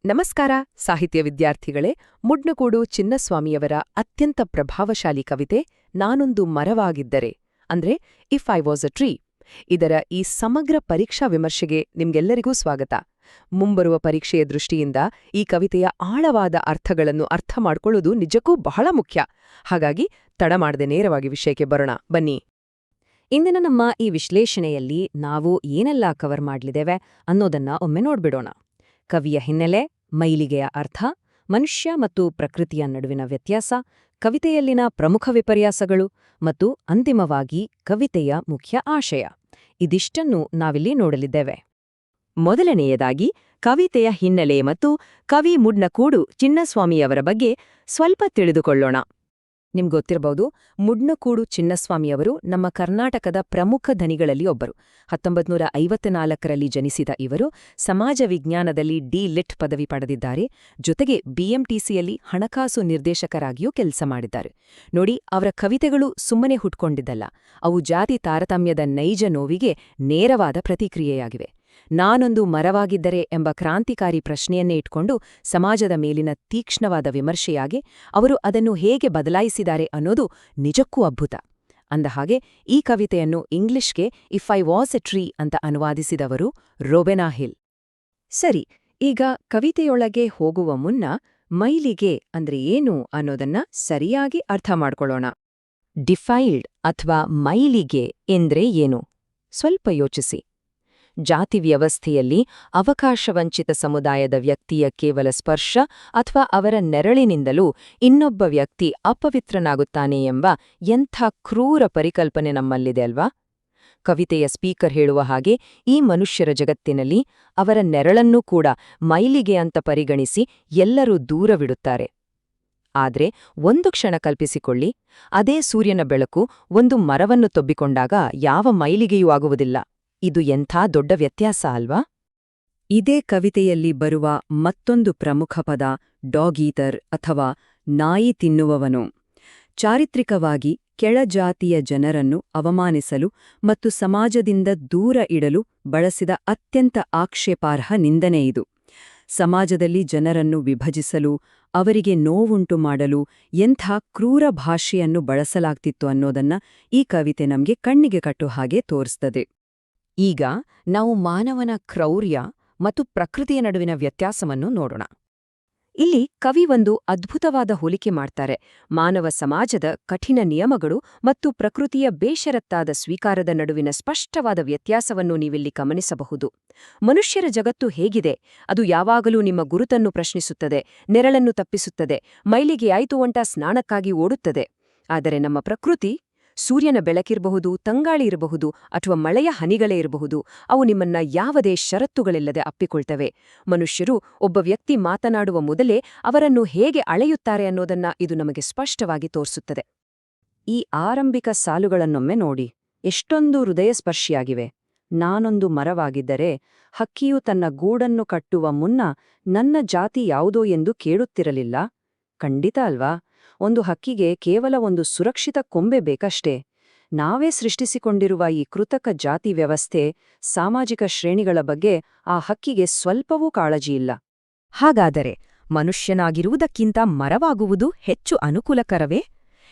ನಮಸ್ಕಾರ ಸಾಹಿತ್ಯ ವಿದ್ಯಾರ್ಥಿಗಳೇ. ಮುಡ್ನಕೂಡು ಚಿನ್ನಸ್ವಾಮಿಯವರ ಅತ್ಯಂತ ಪ್ರಭಾವಶಾಲಿ ಕವಿತೆ ನಾನೊಂದು ಮರವಾಗಿದ್ದರೆ ಅಂದ್ರೆ if I was a tree. ಇದರ ಈ ಸಮಗ್ರ ಪರೀಕ್ಷಾ ವಿಮರ್ಶೆಗೆ ನಿಮ್ಗೆಲ್ಲರಿಗೂ ಸ್ವಾಗತ. ಮುಂಬರುವ ಪರೀಕ್ಷೆಯ ದೃಷ್ಟಿಯಿಂದ ಈ ಕವಿತೆಯ ಆಳವಾದ ಅರ್ಥಗಳನ್ನು ಅರ್ಥ ಮಾಡ್ಕೊಳ್ಳೋದು ನಿಜಕ್ಕೂ ಬಹಳ ಮುಖ್ಯ. ಹಾಗಾಗಿ ತಡ ಮಾಡದೆ ನೇರವಾಗಿ ವಿಷಯಕ್ಕೆ ಬರೋಣ ಬನ್ನಿ. ಇಂದಿನ ನಮ್ಮ ಈ ವಿಶ್ಲೇಷಣೆಯಲ್ಲಿ ನಾವು ಏನೆಲ್ಲ ಕವರ್ ಮಾಡಲಿದ್ದೇವೆ ಅನ್ನೋದನ್ನ ಒಮ್ಮೆ ನೋಡ್ಬಿಡೋಣ. ಕವಿಯ ಹಿನ್ನೆಲೆ, ಮೈಲಿಗೆಯ ಅರ್ಥ, ಮನುಷ್ಯ ಮತ್ತು ಪ್ರಕೃತಿಯ ನಡುವಿನ ವ್ಯತ್ಯಾಸ, ಕವಿತೆಯಲ್ಲಿನ ಪ್ರಮುಖ ವಿಪರ್ಯಾಸಗಳು ಮತ್ತು ಅಂತಿಮವಾಗಿ ಕವಿತೆಯ ಮುಖ್ಯ ಆಶಯ. ಇದಿಷ್ಟನ್ನು ನಾವಿಲ್ಲಿ ನೋಡಲಿದ್ದೇವೆ. ಮೊದಲನೆಯದಾಗಿ ಕವಿತೆಯ ಹಿನ್ನೆಲೆ ಮತ್ತು ಕವಿ ಮುಡ್ನಕೂಡು ಚಿನ್ನಸ್ವಾಮಿಯವರ ಬಗ್ಗೆ ಸ್ವಲ್ಪ ತಿಳಿದುಕೊಳ್ಳೋಣ. ನಿಮ್ಗೊತ್ತಿರಬಹುದು, ಮುಡ್ನಕೂಡು ಚಿನ್ನಸ್ವಾಮಿಯವರು ನಮ್ಮ ಕರ್ನಾಟಕದ ಪ್ರಮುಖ ಧನಿಗಳಲ್ಲಿ ಒಬ್ಬರು. 1954ರಲ್ಲಿ ಜನಿಸಿದ ಇವರು ಸಮಾಜ ವಿಜ್ಞಾನದಲ್ಲಿ ಡಿ.ಲಿಟ್ ಪದವಿ ಪಡೆದಿದ್ದಾರೆ. ಜೊತೆಗೆ ಬಿಎಂಟಿಸಿಯಲ್ಲಿ ಹಣಕಾಸು ನಿರ್ದೇಶಕರಾಗಿಯೂ ಕೆಲಸ ಮಾಡಿದ್ದಾರೆ. ನೋಡಿ, ಅವರ ಕವಿತೆಗಳು ಸುಮ್ಮನೆ ಹುಟ್ಕೊಂಡಿದ್ದಲ್ಲ, ಅವು ಜಾತಿ ತಾರತಮ್ಯದ ನೈಜ ನೋವಿಗೆ ನೇರವಾದ ಪ್ರತಿಕ್ರಿಯೆಯಾಗಿವೆ. ನಾನೊಂದು ಮರವಾಗಿದ್ದರೆ ಎಂಬ ಕ್ರಾಂತಿಕಾರಿ ಪ್ರಶ್ನೆಯನ್ನೇ ಇಟ್ಕೊಂಡು ಸಮಾಜದ ಮೇಲಿನ ತೀಕ್ಷ್ಣವಾದ ವಿಮರ್ಶೆಯಾಗಿ ಅವರು ಅದನ್ನು ಹೇಗೆ ಬದಲಾಯಿಸಿದ್ದಾರೆ ಅನ್ನೋದು ನಿಜಕ್ಕೂ ಅದ್ಭುತ. ಅಂದಹಾಗೆ ಈ ಕವಿತೆಯನ್ನು ಇಂಗ್ಲಿಷ್ಗೆ if I was a tree ಅಂತ ಅನುವಾದಿಸಿದವರು ರೊಬೆನಾ ಹಿಲ್. ಸರಿ, ಈಗ ಕವಿತೆಯೊಳಗೆ ಹೋಗುವ ಮುನ್ನ ಮೈಲಿಗೆ ಅಂದ್ರೆ ಏನು ಅನ್ನೋದನ್ನ ಸರಿಯಾಗಿ ಅರ್ಥ ಮಾಡ್ಕೊಳ್ಳೋಣ. ಡಿಫೈಲ್ಡ್ ಅಥವಾ ಮೈಲಿಗೆ ಎಂದ್ರೆ ಏನು? ಸ್ವಲ್ಪ ಯೋಚಿಸಿ. ಜಾತಿ ವ್ಯವಸ್ಥೆಯಲ್ಲಿ ಅವಕಾಶವಂಚಿತ ಸಮುದಾಯದ ವ್ಯಕ್ತಿಯ ಕೇವಲ ಸ್ಪರ್ಶ ಅಥವಾ ಅವರ ನೆರಳಿನಿಂದಲೂ ಇನ್ನೊಬ್ಬ ವ್ಯಕ್ತಿ ಅಪವಿತ್ರನಾಗುತ್ತಾನೆ ಎಂಬ ಎಂಥ ಕ್ರೂರ ಪರಿಕಲ್ಪನೆ ನಮ್ಮಲ್ಲಿದೆ ಅಲ್ವಾ? ಕವಿತೆಯ ಸ್ಪೀಕರ್ ಹೇಳುವ ಹಾಗೆ, ಈ ಮನುಷ್ಯರ ಜಗತ್ತಿನಲ್ಲಿ ಅವರ ನೆರಳನ್ನೂ ಕೂಡ ಮೈಲಿಗೆ ಅಂತ ಪರಿಗಣಿಸಿ ಎಲ್ಲರೂ ದೂರವಿಡುತ್ತಾರೆ. ಆದ್ರೆ ಒಂದು ಕ್ಷಣ ಕಲ್ಪಿಸಿಕೊಳ್ಳಿ, ಅದೇ ಸೂರ್ಯನ ಬೆಳಕು ಒಂದು ಮರವನ್ನು ತೊಬ್ಬಿಕೊಂಡಾಗ ಯಾವ ಮೈಲಿಗೆಯೂ ಆಗುವುದಿಲ್ಲ. ಇದು ಎಂಥ ದೊಡ್ಡ ವ್ಯತ್ಯಾಸ ಅಲ್ವಾ? ಇದೇ ಕವಿತೆಯಲ್ಲಿ ಬರುವ ಮತ್ತೊಂದು ಪ್ರಮುಖ ಪದ ಡಾಗೀತರ್ ಅಥವಾ ನಾಯಿ ತಿನ್ನುವವನು. ಚಾರಿತ್ರಿಕವಾಗಿ ಕೆಳಜಾತಿಯ ಜನರನ್ನು ಅವಮಾನಿಸಲು ಮತ್ತು ಸಮಾಜದಿಂದ ದೂರ ಇಡಲು ಬಳಸಿದ ಅತ್ಯಂತ ಆಕ್ಷೇಪಾರ್ಹ ನಿಂದನೆ ಇದು. ಸಮಾಜದಲ್ಲಿ ಜನರನ್ನು ವಿಭಜಿಸಲು, ಅವರಿಗೆ ನೋವುಂಟು ಮಾಡಲು ಎಂಥ ಕ್ರೂರ ಭಾಷೆಯನ್ನು ಬಳಸಲಾಗ್ತಿತ್ತು ಅನ್ನೋದನ್ನ ಈ ಕವಿತೆ ನಮ್ಗೆ ಕಣ್ಣಿಗೆ ಕಟ್ಟೋ ಹಾಗೆ ತೋರಿಸ್ತದೆ. ಈಗ ನಾವು ಮಾನವನ ಕ್ರೌರ್ಯ ಮತ್ತು ಪ್ರಕೃತಿಯ ನಡುವಿನ ವ್ಯತ್ಯಾಸವನ್ನು ನೋಡೋಣ. ಇಲ್ಲಿ ಕವಿ ಒಂದು ಅದ್ಭುತವಾದ ಹೋಲಿಕೆ ಮಾಡ್ತಾರೆ. ಮಾನವ ಸಮಾಜದ ಕಠಿಣ ನಿಯಮಗಳು ಮತ್ತು ಪ್ರಕೃತಿಯ ಬೇಷರತ್ತಾದ ಸ್ವೀಕಾರದ ನಡುವಿನ ಸ್ಪಷ್ಟವಾದ ವ್ಯತ್ಯಾಸವನ್ನು ನೀವಿಲ್ಲಿ ಗಮನಿಸಬಹುದು. ಮನುಷ್ಯರ ಜಗತ್ತು ಹೇಗಿದೆ? ಅದು ಯಾವಾಗಲೂ ನಿಮ್ಮ ಗುರುತನ್ನು ಪ್ರಶ್ನಿಸುತ್ತದೆ, ನೆರಳನ್ನು ತಪ್ಪಿಸುತ್ತದೆ, ಮೈಲಿಗೆಯಾಯ್ತು ಅಂತ ಸ್ನಾನಕ್ಕಾಗಿ ಓಡುತ್ತದೆ. ಆದರೆ ನಮ್ಮ ಪ್ರಕೃತಿ, ಸೂರ್ಯನ ಬೆಳಕಿರಬಹುದು, ತಂಗಾಳಿ ಇರಬಹುದು ಅಥವಾ ಮಳೆಯ ಹನಿಗಳೇ ಇರಬಹುದು, ಅವು ನಿಮ್ಮನ್ನ ಯಾವುದೇ ಷರತ್ತುಗಳಿಲ್ಲದೆ ಅಪ್ಪಿಕೊಳ್ತವೆ. ಮನುಷ್ಯರು ಒಬ್ಬ ವ್ಯಕ್ತಿ ಮಾತನಾಡುವ ಮೊದಲೇ ಅವರನ್ನು ಹೇಗೆ ಅಳೆಯುತ್ತಾರೆ ಅನ್ನೋದನ್ನ ಇದು ನಮಗೆ ಸ್ಪಷ್ಟವಾಗಿ ತೋರಿಸುತ್ತದೆ. ಈ ಆರಂಭಿಕ ಸಾಲುಗಳನ್ನೊಮ್ಮೆ ನೋಡಿ, ಎಷ್ಟೊಂದು ಹೃದಯಸ್ಪರ್ಶಿಯಾಗಿವೆ. ನಾನೊಂದು ಮರವಾಗಿದ್ದರೆ ಹಕ್ಕಿಯು ತನ್ನ ಗೂಡನ್ನು ಕಟ್ಟುವ ಮುನ್ನ ನನ್ನ ಜಾತಿ ಯಾವುದೋ ಎಂದು ಕೇಳುತ್ತಿರಲಿಲ್ಲ. ಖಂಡಿತ ಅಲ್ವಾ? ಒಂದು ಹಕ್ಕಿಗೆ ಕೇವಲ ಒಂದು ಸುರಕ್ಷಿತ ಕೊಂಬೆ ಬೇಕಷ್ಟೇ. ನಾವೇ ಸೃಷ್ಟಿಸಿಕೊಂಡಿರುವ ಈ ಕೃತಕ ಜಾತಿ ವ್ಯವಸ್ಥೆ, ಸಾಮಾಜಿಕ ಶ್ರೇಣಿಗಳ ಬಗ್ಗೆ ಆ ಹಕ್ಕಿಗೆ ಸ್ವಲ್ಪವೂ ಕಾಳಜಿಯಿಲ್ಲ. ಹಾಗಾದರೆ ಮನುಷ್ಯನಾಗಿರುವುದಕ್ಕಿಂತ ಮರವಾಗುವುದು ಹೆಚ್ಚು ಅನುಕೂಲಕರವೇ?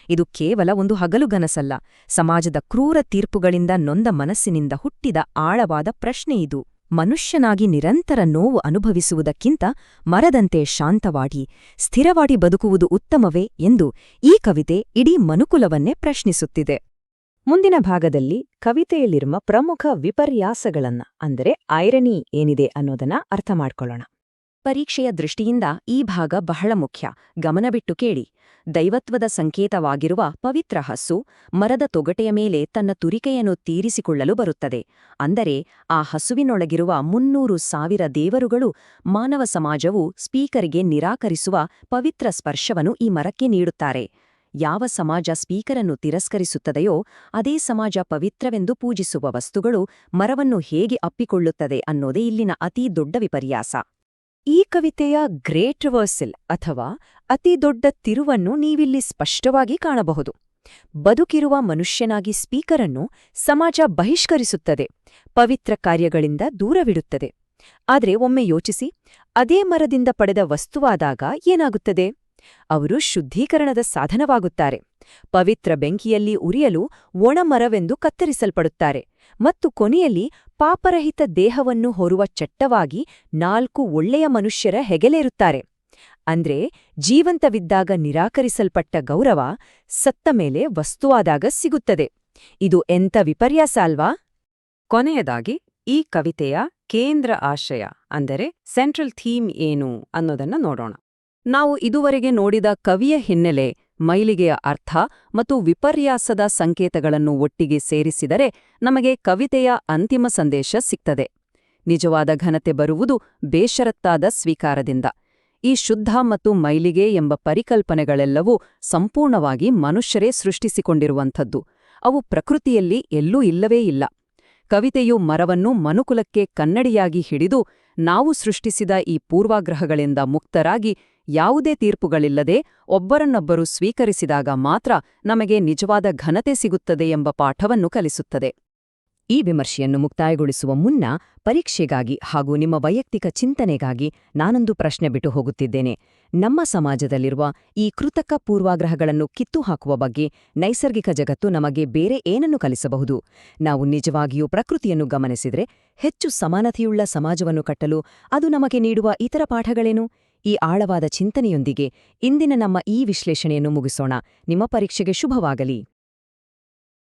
ಇದು ಕೇವಲ ಒಂದು ಹಗಲುಗನಸಲ್ಲ, ಸಮಾಜದ ಕ್ರೂರ ತೀರ್ಪುಗಳಿಂದ ನೊಂದ ಮನಸ್ಸಿನಿಂದ ಹುಟ್ಟಿದ ಆಳವಾದ ಪ್ರಶ್ನೆ ಇದು. ಮನುಷ್ಯನಾಗಿ ನಿರಂತರ ನೋವು ಅನುಭವಿಸುವುದಕ್ಕಿಂತ ಮರದಂತೆ ಶಾಂತವಾಗಿ, ಸ್ಥಿರವಾಗಿ ಬದುಕುವುದು ಉತ್ತಮವೇ ಎಂದು ಈ ಕವಿತೆ ಇಡೀ ಮನುಕುಲವನ್ನೇ ಪ್ರಶ್ನಿಸುತ್ತಿದೆ. ಮುಂದಿನ ಭಾಗದಲ್ಲಿ ಕವಿತೆಯಲ್ಲಿರುವ ಪ್ರಮುಖ ವಿಪರ್ಯಾಸಗಳನ್ನ ಅಂದರೆ ಐರನಿ ಏನಿದೆ ಅನ್ನೋದನ್ನ ಅರ್ಥ ಮಾಡ್ಕೊಳ್ಳೋಣ. ಪರೀಕ್ಷೆಯ ದೃಷ್ಟಿಯಿಂದ ಈ ಭಾಗ ಬಹಳ ಮುಖ್ಯ. ಗಮನಬಿಟ್ಟು ಕೇಳಿ. ದೈವತ್ವದ ಸಂಕೇತವಾಗಿರುವ ಪವಿತ್ರ ಹಸು ಮರದ ತೊಗಟೆಯ ಮೇಲೆ ತನ್ನ ತುರಿಕೆಯನ್ನು ತೀರಿಸಿಕೊಳ್ಳಲು ಬರುತ್ತದೆ. ಅಂದರೆ ಆ ಹಸುವಿನೊಳಗಿರುವ 300,000 ದೇವರುಗಳು ಮಾನವ ಸಮಾಜವು ಸ್ಪೀಕರ್ಗೆ ನಿರಾಕರಿಸುವ ಪವಿತ್ರ ಸ್ಪರ್ಶವನ್ನು ಈ ಮರಕ್ಕೆ ನೀಡುತ್ತಾರೆ. ಯಾವ ಸಮಾಜ ಸ್ಪೀಕರನ್ನು ತಿರಸ್ಕರಿಸುತ್ತದೆಯೋ ಅದೇ ಸಮಾಜ ಪವಿತ್ರವೆಂದು ಪೂಜಿಸುವ ವಸ್ತುಗಳು ಮರವನ್ನು ಹೇಗೆ ಅಪ್ಪಿಕೊಳ್ಳುತ್ತದೆ ಅನ್ನೋದೇ ಇಲ್ಲಿನ ಅತೀ ದೊಡ್ಡ ವಿಪರ್ಯಾಸ. ಈ ಕವಿತೆಯ ಗ್ರೇಟ್ ರಿವರ್ಸಲ್ ಅಥವಾ ಅತಿ ದೊಡ್ಡ ತಿರುವನ್ನು ನೀವಿಲ್ಲಿ ಸ್ಪಷ್ಟವಾಗಿ ಕಾಣಬಹುದು. ಬದುಕಿರುವ ಮನುಷ್ಯನಾಗಿ ಸ್ಪೀಕರನ್ನು ಸಮಾಜ ಬಹಿಷ್ಕರಿಸುತ್ತದೆ, ಪವಿತ್ರ ಕಾರ್ಯಗಳಿಂದ ದೂರವಿಡುತ್ತದೆ. ಆದರೆ ಒಮ್ಮೆ ಯೋಚಿಸಿ, ಅದೇ ಮರದಿಂದ ಪಡೆದ ವಸ್ತುವಾದಾಗ ಏನಾಗುತ್ತದೆ? ಅವರು ಶುದ್ಧೀಕರಣದ ಸಾಧನವಾಗುತ್ತಾರೆ. ಪವಿತ್ರ ಬೆಂಕಿಯಲ್ಲಿ ಉರಿಯಲು ಒಣಮರವೆಂದು ಕತ್ತರಿಸಲ್ಪಡುತ್ತಾರೆ ಮತ್ತು ಕೊನೆಯಲ್ಲಿ ಪಾಪರಹಿತ ದೇಹವನ್ನು ಹೊರುವ ಚಟ್ಟವಾಗಿ 4 ಒಳ್ಳೆಯ ಮನುಷ್ಯರ ಹೆಗಲೇರುತ್ತಾರೆ. ಅಂದ್ರೆ ಜೀವಂತವಿದ್ದಾಗ ನಿರಾಕರಿಸಲ್ಪಟ್ಟ ಗೌರವ ಸತ್ತ ಮೇಲೆ ವಸ್ತುವಾದಾಗ ಸಿಗುತ್ತದೆ. ಇದು ಎಂಥ ವಿಪರ್ಯಾಸ ಅಲ್ವಾ? ಕೊನೆಯದಾಗಿ ಈ ಕವಿತೆಯ ಕೇಂದ್ರ ಆಶಯ ಅಂದರೆ ಸೆಂಟ್ರಲ್ ಥೀಮ್ ಏನು ಅನ್ನೋದನ್ನ ನೋಡೋಣ. ನಾವು ಇದುವರೆಗೆ ನೋಡಿದ ಕವಿಯ ಹಿನ್ನೆಲೆ, ಮೈಲಿಗೆಯ ಅರ್ಥ ಮತ್ತು ವಿಪರ್ಯಾಸದ ಸಂಕೇತಗಳನ್ನು ಒಟ್ಟಿಗೆ ಸೇರಿಸಿದರೆ ನಮಗೆ ಕವಿತೆಯ ಅಂತಿಮ ಸಂದೇಶ ಸಿಗ್ತದೆ. ನಿಜವಾದ ಘನತೆ ಬರುವುದು ಬೇಷರತ್ತಾದ ಸ್ವೀಕಾರದಿಂದ. ಈ ಶುದ್ಧ ಮತ್ತು ಮೈಲಿಗೆ ಎಂಬ ಪರಿಕಲ್ಪನೆಗಳೆಲ್ಲವೂ ಸಂಪೂರ್ಣವಾಗಿ ಮನುಷ್ಯರೇ ಸೃಷ್ಟಿಸಿಕೊಂಡಿರುವಂಥದ್ದು. ಅವು ಪ್ರಕೃತಿಯಲ್ಲಿ ಎಲ್ಲೂ ಇಲ್ಲವೇ ಇಲ್ಲ. ಕವಿತೆಯು ಮರವನ್ನು ಮನುಕುಲಕ್ಕೆ ಕನ್ನಡಿಯಾಗಿ ಹಿಡಿದು ನಾವು ಸೃಷ್ಟಿಸಿದ ಈ ಪೂರ್ವಾಗ್ರಹಗಳಿಂದ ಮುಕ್ತರಾಗಿ ಯಾವುದೇ ತೀರ್ಪುಗಳಿಲ್ಲದೆ ಒಬ್ಬರನ್ನೊಬ್ಬರು ಸ್ವೀಕರಿಸಿದಾಗ ಮಾತ್ರ ನಮಗೆ ನಿಜವಾದ ಘನತೆ ಸಿಗುತ್ತದೆ ಎಂಬ ಪಾಠವನ್ನು ಕಲಿಸುತ್ತದೆ. ಈ ವಿಮರ್ಶೆಯನ್ನು ಮುಕ್ತಾಯಗೊಳಿಸುವ ಮುನ್ನ ಪರೀಕ್ಷೆಗಾಗಿ ಹಾಗೂ ನಿಮ್ಮ ವೈಯಕ್ತಿಕ ಚಿಂತನೆಗಾಗಿ ನಾನೊಂದು ಪ್ರಶ್ನೆ ಬಿಟ್ಟು ಹೋಗುತ್ತಿದ್ದೇನೆ. ನಮ್ಮ ಸಮಾಜದಲ್ಲಿರುವ ಈ ಕೃತಕ ಪೂರ್ವಾಗ್ರಹಗಳನ್ನು ಕಿತ್ತುಹಾಕುವ ಬಗ್ಗೆ ನೈಸರ್ಗಿಕ ಜಗತ್ತು ನಮಗೆ ಬೇರೆ ಏನನ್ನು ಕಲಿಸಬಹುದು? ನಾವು ನಿಜವಾಗಿಯೂ ಪ್ರಕೃತಿಯನ್ನು ಗಮನಿಸಿದರೆ ಹೆಚ್ಚು ಸಮಾನತೆಯುಳ್ಳ ಸಮಾಜವನ್ನು ಕಟ್ಟಲು ಅದು ನಮಗೆ ನೀಡುವ ಇತರ ಪಾಠಗಳೇನು? ಈ ಆಳವಾದ ಚಿಂತನೆಯೊಂದಿಗೆ ಇಂದಿನ ನಮ್ಮ ಈ ವಿಶ್ಲೇಷಣೆಯನ್ನು ಮುಗಿಸೋಣ. ನಿಮ್ಮ ಪರೀಕ್ಷೆಗೆ ಶುಭವಾಗಲಿ.